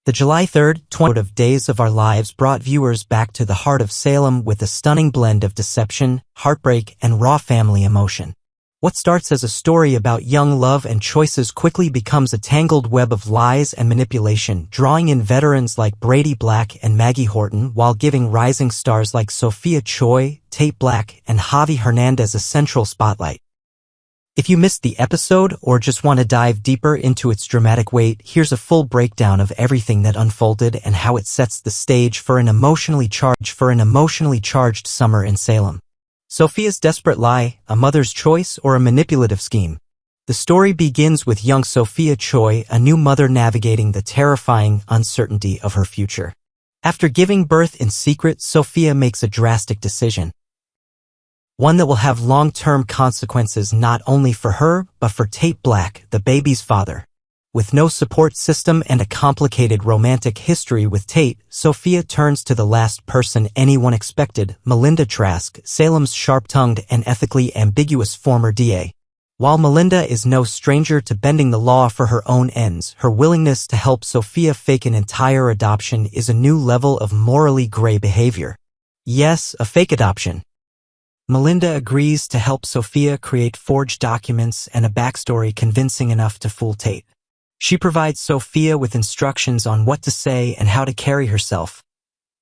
The July 3rd, 20 of Days of Our Lives brought viewers back to the heart of Salem with a stunning blend of deception, heartbreak, and raw family emotion. What starts as a story about young love and choices quickly becomes a tangled web of lies and manipulation, drawing in veterans like Brady Black and Maggie Horton while giving rising stars like Sophia Choi, Tate Black, and Javi Hernandez a central spotlight. If you missed the episode or just want to dive deeper into its dramatic weight, here's a full breakdown of everything that unfolded and how it sets the stage for an emotionally charged summer in Salem. Sophia's desperate lie, a mother's choice, or a manipulative scheme? The story begins with young Sophia Choi, a new mother navigating the terrifying uncertainty of her future. After giving birth in secret, Sophia makes a drastic decision. One that will have long-term consequences not only for her, but for Tate Black, the baby's father. With no support system and a complicated romantic history with Tate, Sophia turns to the last person anyone expected, Melinda Trask, Salem's sharp-tongued and ethically ambiguous former DA. While Melinda is no stranger to bending the law for her own ends, her willingness to help Sophia fake an entire adoption is a new level of morally gray behavior. Yes, a fake adoption. Melinda agrees to help Sophia create forged documents and a backstory convincing enough to fool Tate. She provides Sophia with instructions on what to say and how to carry herself,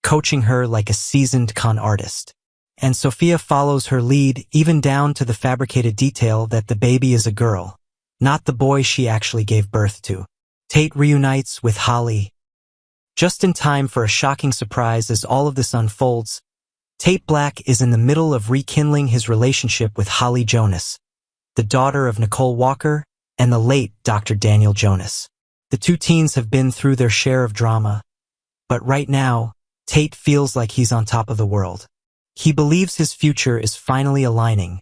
coaching her like a seasoned con artist. And Sophia follows her lead, even down to the fabricated detail that the baby is a girl, not the boy she actually gave birth to. Tate reunites with Holly just in time for a shocking surprise as all of this unfolds. Tate Black is in the middle of rekindling his relationship with Holly Jonas, the daughter of Nicole Walker and the late Dr. Daniel Jonas. The two teens have been through their share of drama, but right now, Tate feels like he's on top of the world. He believes his future is finally aligning.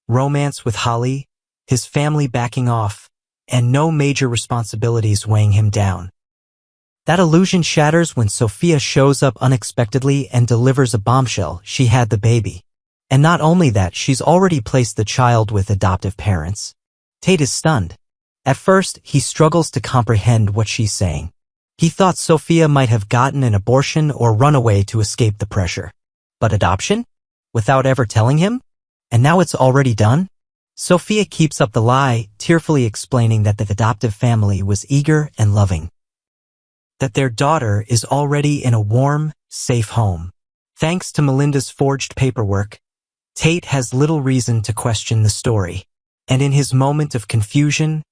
Romance with Holly, his family backing off, and no major responsibilities weighing him down. That illusion shatters when Sophia shows up unexpectedly and delivers a bombshell: she had the baby. And not only that, she's already placed the child with adoptive parents. Tate is stunned. At first, he struggles to comprehend what she's saying. He thought Sophia might have gotten an abortion or run away to escape the pressure. But adoption? Without ever telling him? And now it's already done? Sophia keeps up the lie, tearfully explaining that the adoptive family was eager and loving, that their daughter is already in a warm, safe home. Thanks to Melinda's forged paperwork, Tate has little reason to question the story. And in his moment of confusion,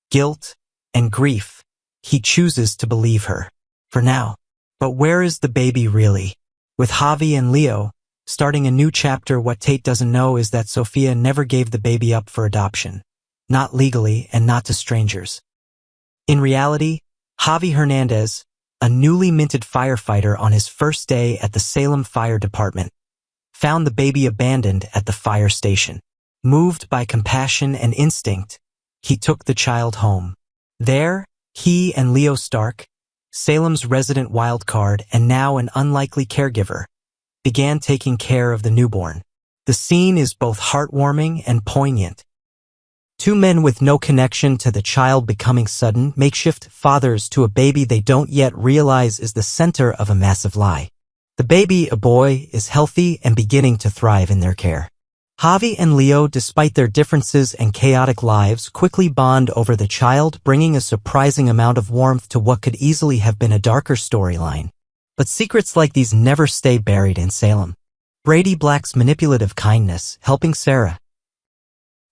guilt, and grief, he chooses to believe her. For now. But where is the baby really? With Javi and Leo starting a new chapter, what Tate doesn't know is that Sophia never gave the baby up for adoption. Not legally and not to strangers. In reality, Javi Hernandez, a newly minted firefighter on his first day at the Salem Fire Department, found the baby abandoned at the fire station. Moved by compassion and instinct, he took the child home. There, he and Leo Stark, Salem's resident wildcard and now an unlikely caregiver, began taking care of the newborn. The scene is both heartwarming and poignant. Two men with no connection to the child becoming sudden, makeshift fathers to a baby they don't yet realize is the center of a massive lie. The baby, a boy, is healthy and beginning to thrive in their care. Javi and Leo, despite their differences and chaotic lives, quickly bond over the child, bringing a surprising amount of warmth to what could easily have been a darker storyline. But secrets like these never stay buried in Salem. Brady Black's manipulative kindness, helping Sarah,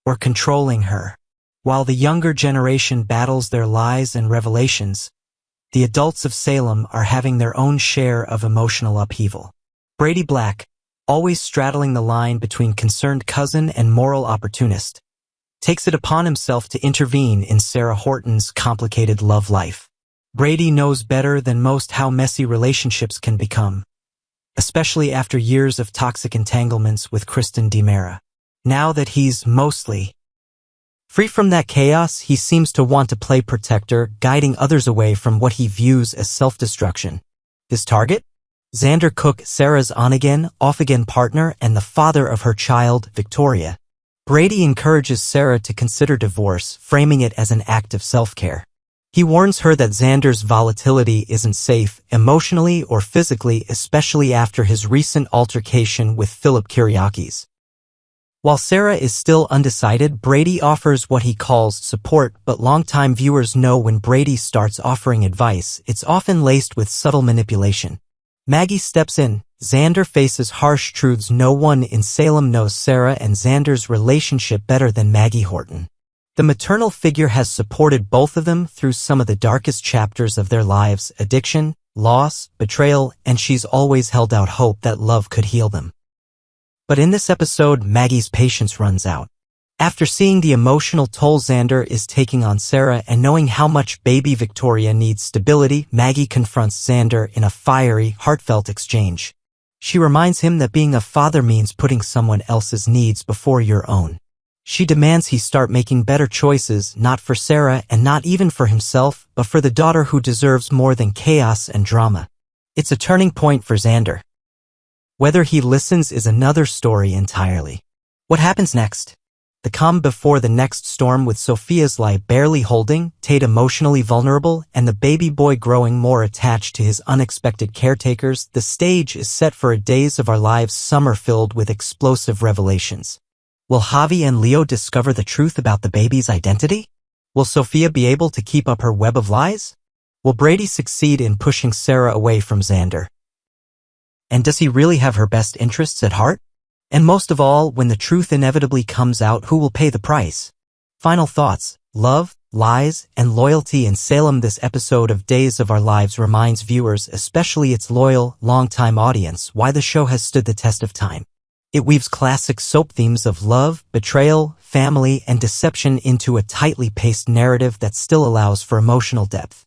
or controlling her. While the younger generation battles their lies and revelations, the adults of Salem are having their own share of emotional upheaval. Brady Black, always straddling the line between concerned cousin and moral opportunist, takes it upon himself to intervene in Sarah Horton's complicated love life. Brady knows better than most how messy relationships can become, especially after years of toxic entanglements with Kristen DiMera. Now that he's mostly free from that chaos, he seems to want to play protector, guiding others away from what he views as self-destruction. His target? Xander Cook, Sarah's on-again, off-again partner and the father of her child, Victoria. Brady encourages Sarah to consider divorce, framing it as an act of self-care. He warns her that Xander's volatility isn't safe, emotionally or physically, especially after his recent altercation with Philip Kyriakis. While Sarah is still undecided, Brady offers what he calls support, but longtime viewers know when Brady starts offering advice, it's often laced with subtle manipulation. Maggie steps in. Xander faces harsh truths. No one in Salem knows Sarah and Xander's relationship better than Maggie Horton. The maternal figure has supported both of them through some of the darkest chapters of their lives: addiction, loss, betrayal, and she's always held out hope that love could heal them. But in this episode, Maggie's patience runs out. After seeing the emotional toll Xander is taking on Sarah and knowing how much baby Victoria needs stability, Maggie confronts Xander in a fiery, heartfelt exchange. She reminds him that being a father means putting someone else's needs before your own. She demands he start making better choices, not for Sarah and not even for himself, but for the daughter who deserves more than chaos and drama. It's a turning point for Xander. Whether he listens is another story entirely. What happens next? The calm before the next storm, with Sophia's lie barely holding, Tate emotionally vulnerable, and the baby boy growing more attached to his unexpected caretakers, the stage is set for a Days of Our Lives summer filled with explosive revelations. Will Javi and Leo discover the truth about the baby's identity? Will Sophia be able to keep up her web of lies? Will Brady succeed in pushing Sarah away from Xander? And does he really have her best interests at heart? And most of all, when the truth inevitably comes out, who will pay the price? Final thoughts: love, lies, and loyalty in Salem. This episode of Days of Our Lives reminds viewers, especially its loyal, long-time audience, why the show has stood the test of time. It weaves classic soap themes of love, betrayal, family, and deception into a tightly paced narrative that still allows for emotional depth.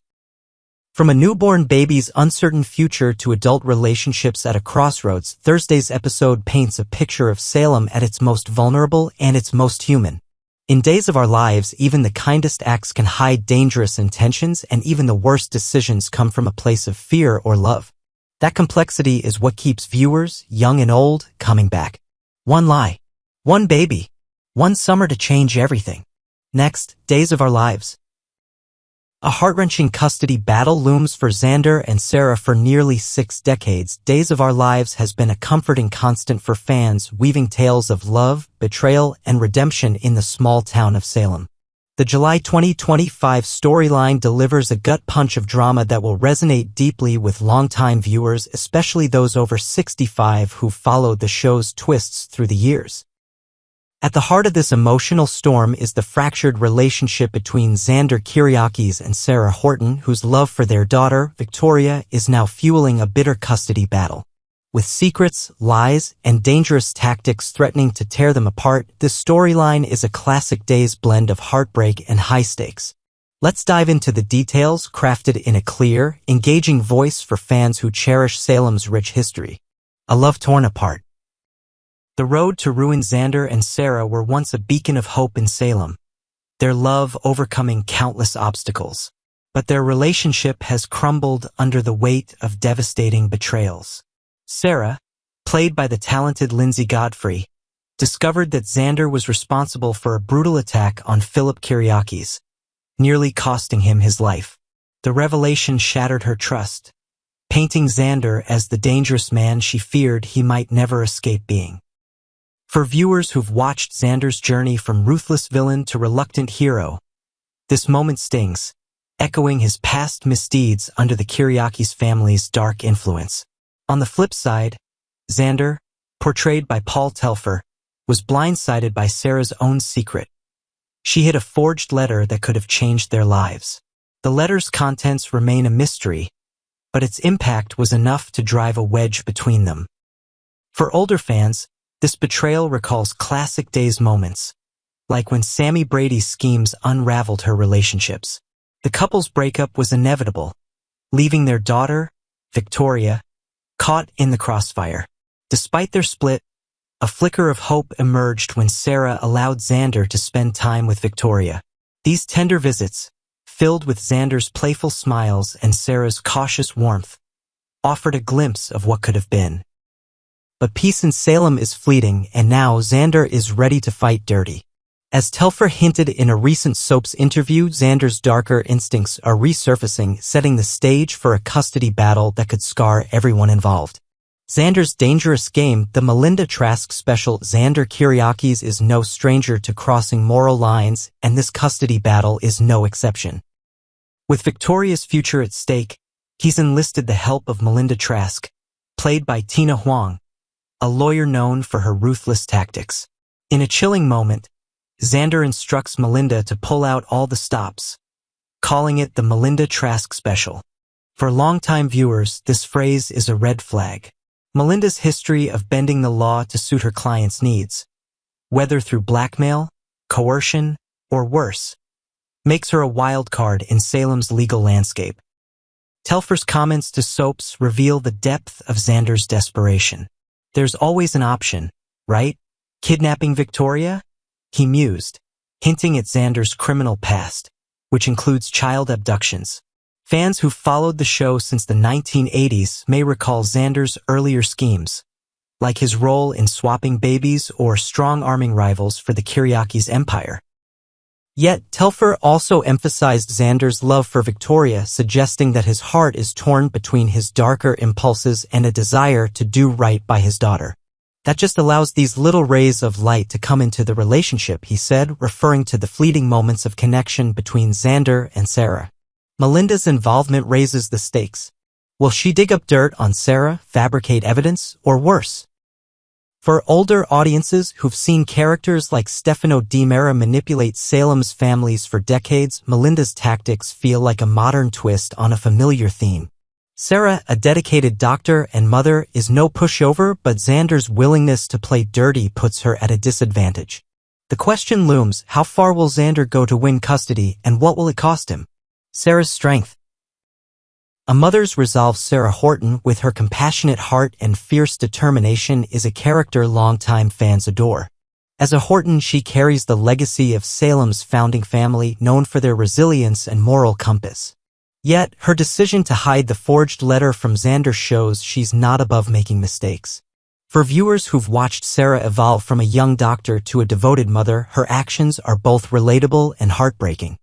From a newborn baby's uncertain future to adult relationships at a crossroads, Thursday's episode paints a picture of Salem at its most vulnerable and its most human. In Days of Our Lives, even the kindest acts can hide dangerous intentions, and even the worst decisions come from a place of fear or love. That complexity is what keeps viewers, young and old, coming back. One lie, one baby, one summer to change everything. Next, Days of Our Lives. A heart-wrenching custody battle looms for Xander and Sarah. For nearly 6 decades, Days of Our Lives has been a comforting constant for fans, weaving tales of love, betrayal, and redemption in the small town of Salem. The July 2025 storyline delivers a gut punch of drama that will resonate deeply with longtime viewers, especially those over 65 who followed the show's twists through the years. At the heart of this emotional storm is the fractured relationship between Xander Kyriakis and Sarah Horton, whose love for their daughter, Victoria, is now fueling a bitter custody battle. With secrets, lies, and dangerous tactics threatening to tear them apart, this storyline is a classic Days blend of heartbreak and high stakes. Let's dive into the details, crafted in a clear, engaging voice for fans who cherish Salem's rich history. A love torn apart. The road to ruin. Xander and Sarah were once a beacon of hope in Salem, their love overcoming countless obstacles. But their relationship has crumbled under the weight of devastating betrayals. Sarah, played by the talented Lindsay Godfrey, discovered that Xander was responsible for a brutal attack on Philip Kyriakis, nearly costing him his life. The revelation shattered her trust, painting Xander as the dangerous man she feared he might never escape being. For viewers who've watched Xander's journey from ruthless villain to reluctant hero, this moment stings, echoing his past misdeeds under the Kyriakis family's dark influence. On the flip side, Xander, portrayed by Paul Telfer, was blindsided by Sarah's own secret. She hid a forged letter that could have changed their lives. The letter's contents remain a mystery, but its impact was enough to drive a wedge between them. For older fans, this betrayal recalls classic Days moments, like when Sammy Brady's schemes unraveled her relationships. The couple's breakup was inevitable, leaving their daughter, Victoria, caught in the crossfire. Despite their split, a flicker of hope emerged when Sarah allowed Xander to spend time with Victoria. These tender visits, filled with Xander's playful smiles and Sarah's cautious warmth, offered a glimpse of what could have been. But peace in Salem is fleeting, and now Xander is ready to fight dirty. As Telfer hinted in a recent Soaps interview, Xander's darker instincts are resurfacing, setting the stage for a custody battle that could scar everyone involved. Xander's dangerous game. The Melinda Trask special. Xander Kyriakis is no stranger to crossing moral lines, and this custody battle is no exception. With Victoria's future at stake, he's enlisted the help of Melinda Trask, played by Tina Huang, a lawyer known for her ruthless tactics. In a chilling moment, Xander instructs Melinda to pull out all the stops, calling it the Melinda Trask special. For longtime viewers, this phrase is a red flag. Melinda's history of bending the law to suit her clients' needs, whether through blackmail, coercion, or worse, makes her a wild card in Salem's legal landscape. Telfer's comments to Soaps reveal the depth of Xander's desperation. There's always an option, right? Kidnapping Victoria? He mused, hinting at Xander's criminal past, which includes child abductions. Fans who've followed the show since the 1980s may recall Xander's earlier schemes, like his role in swapping babies or strong-arming rivals for the Kyriakis empire. Yet, Telfer also emphasized Xander's love for Victoria, suggesting that his heart is torn between his darker impulses and a desire to do right by his daughter. That just allows these little rays of light to come into the relationship, he said, referring to the fleeting moments of connection between Xander and Sarah. Melinda's involvement raises the stakes. Will she dig up dirt on Sarah, fabricate evidence, or worse? For older audiences who've seen characters like Stefano Di Mera manipulate Salem's families for decades, Melinda's tactics feel like a modern twist on a familiar theme. Sarah, a dedicated doctor and mother, is no pushover, but Xander's willingness to play dirty puts her at a disadvantage. The question looms, how far will Xander go to win custody, and what will it cost him? Sarah's strength. A mother's resolve. Sarah Horton, with her compassionate heart and fierce determination, is a character longtime fans adore. As a Horton, she carries the legacy of Salem's founding family, known for their resilience and moral compass. Yet, her decision to hide the forged letter from Xander shows she's not above making mistakes. For viewers who've watched Sarah evolve from a young doctor to a devoted mother, her actions are both relatable and heartbreaking.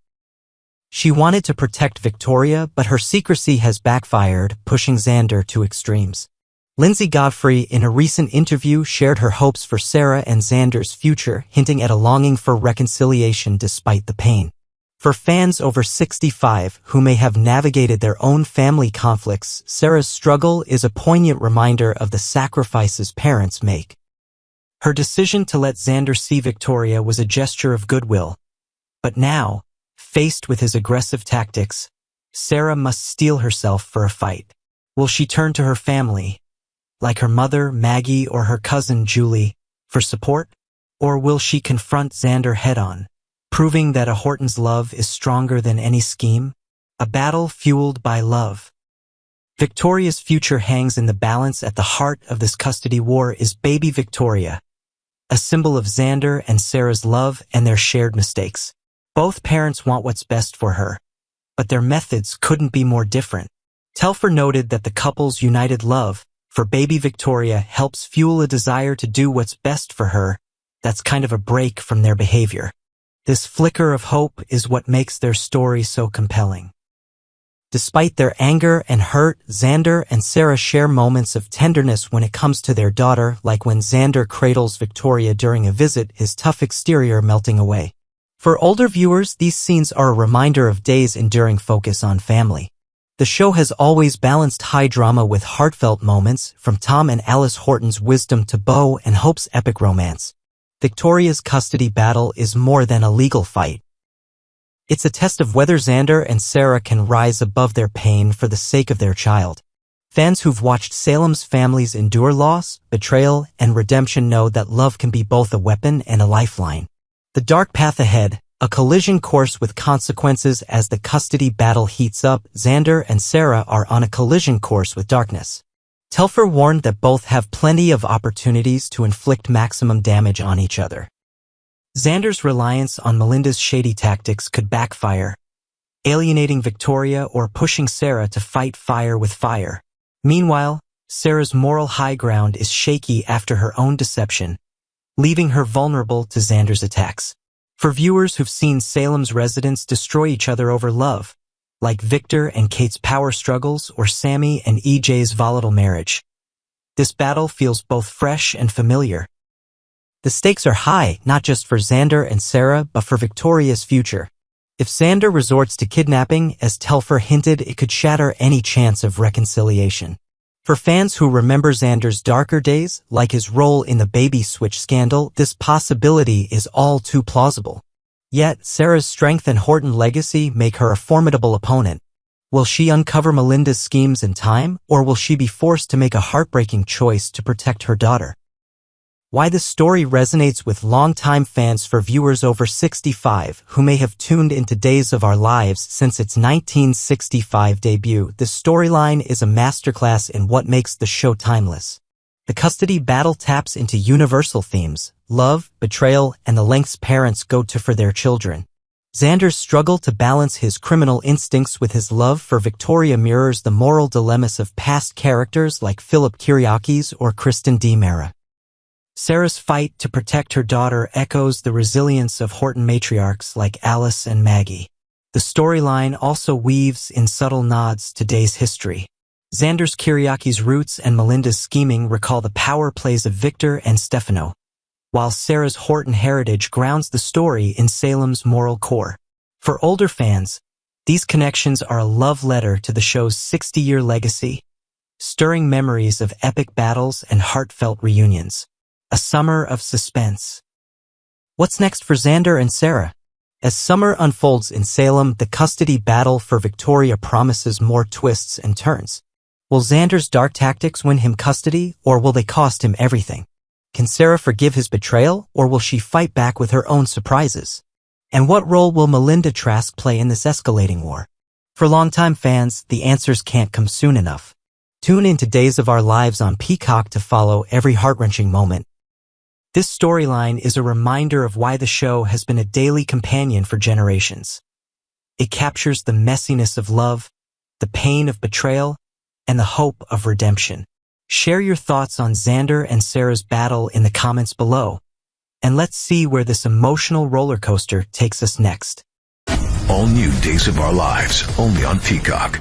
She wanted to protect Victoria, but her secrecy has backfired, pushing Xander to extremes. Lindsay Godfrey, in a recent interview, shared her hopes for Sarah and Xander's future, hinting at a longing for reconciliation despite the pain. For fans over 65 who may have navigated their own family conflicts, Sarah's struggle is a poignant reminder of the sacrifices parents make. Her decision to let Xander see Victoria was a gesture of goodwill. But now, faced with his aggressive tactics, Sarah must steel herself for a fight. Will she turn to her family, like her mother, Maggie, or her cousin, Julie, for support? Or will she confront Xander head-on, proving that a Horton's love is stronger than any scheme? A battle fueled by love. Victoria's future hangs in the balance. At the heart of this custody war is baby Victoria, a symbol of Xander and Sarah's love and their shared mistakes. Both parents want what's best for her, but their methods couldn't be more different. Telfer noted that the couple's united love for baby Victoria helps fuel a desire to do what's best for her. That's kind of a break from their behavior. This flicker of hope is what makes their story so compelling. Despite their anger and hurt, Xander and Sarah share moments of tenderness when it comes to their daughter, like when Xander cradles Victoria during a visit, his tough exterior melting away. For older viewers, these scenes are a reminder of Day's enduring focus on family. The show has always balanced high drama with heartfelt moments, from Tom and Alice Horton's wisdom to Beau and Hope's epic romance. Victoria's custody battle is more than a legal fight. It's a test of whether Xander and Sarah can rise above their pain for the sake of their child. Fans who've watched Salem's families endure loss, betrayal, and redemption know that love can be both a weapon and a lifeline. The dark path ahead, a collision course with consequences. As the custody battle heats up, Xander and Sarah are on a collision course with darkness. Telfer warned that both have plenty of opportunities to inflict maximum damage on each other. Xander's reliance on Melinda's shady tactics could backfire, alienating Victoria or pushing Sarah to fight fire with fire. Meanwhile, Sarah's moral high ground is shaky after her own deception, leaving her vulnerable to Xander's attacks. For viewers who've seen Salem's residents destroy each other over love, like Victor and Kate's power struggles or Sammy and EJ's volatile marriage, this battle feels both fresh and familiar. The stakes are high, not just for Xander and Sarah, but for Victoria's future. If Xander resorts to kidnapping, as Telfer hinted, it could shatter any chance of reconciliation. For fans who remember Xander's darker days, like his role in the baby switch scandal, this possibility is all too plausible. Yet, Sarah's strength and Horton legacy make her a formidable opponent. Will she uncover Melinda's schemes in time, or will she be forced to make a heartbreaking choice to protect her daughter? Why this story resonates with longtime fans. For viewers over 65 who may have tuned into Days of Our Lives since its 1965 debut, this storyline is a masterclass in what makes the show timeless. The custody battle taps into universal themes: love, betrayal, and the lengths parents go to for their children. Xander's struggle to balance his criminal instincts with his love for Victoria mirrors the moral dilemmas of past characters like Philip Kyriakis or Kristen D. Mara. Sarah's fight to protect her daughter echoes the resilience of Horton matriarchs like Alice and Maggie. The storyline also weaves in subtle nods to today's history. Xander's Kyriakis' roots and Melinda's scheming recall the power plays of Victor and Stefano, while Sarah's Horton heritage grounds the story in Salem's moral core. For older fans, these connections are a love letter to the show's 60-year legacy, stirring memories of epic battles and heartfelt reunions. A summer of suspense. What's next for Xander and Sarah? As summer unfolds in Salem, the custody battle for Victoria promises more twists and turns. Will Xander's dark tactics win him custody, or will they cost him everything? Can Sarah forgive his betrayal, or will she fight back with her own surprises? And what role will Melinda Trask play in this escalating war? For longtime fans, the answers can't come soon enough. Tune into Days of Our Lives on Peacock to follow every heart-wrenching moment. This storyline is a reminder of why the show has been a daily companion for generations. It captures the messiness of love, the pain of betrayal, and the hope of redemption. Share your thoughts on Xander and Sarah's battle in the comments below, and let's see where this emotional roller coaster takes us next. All new Days of Our Lives, only on Peacock.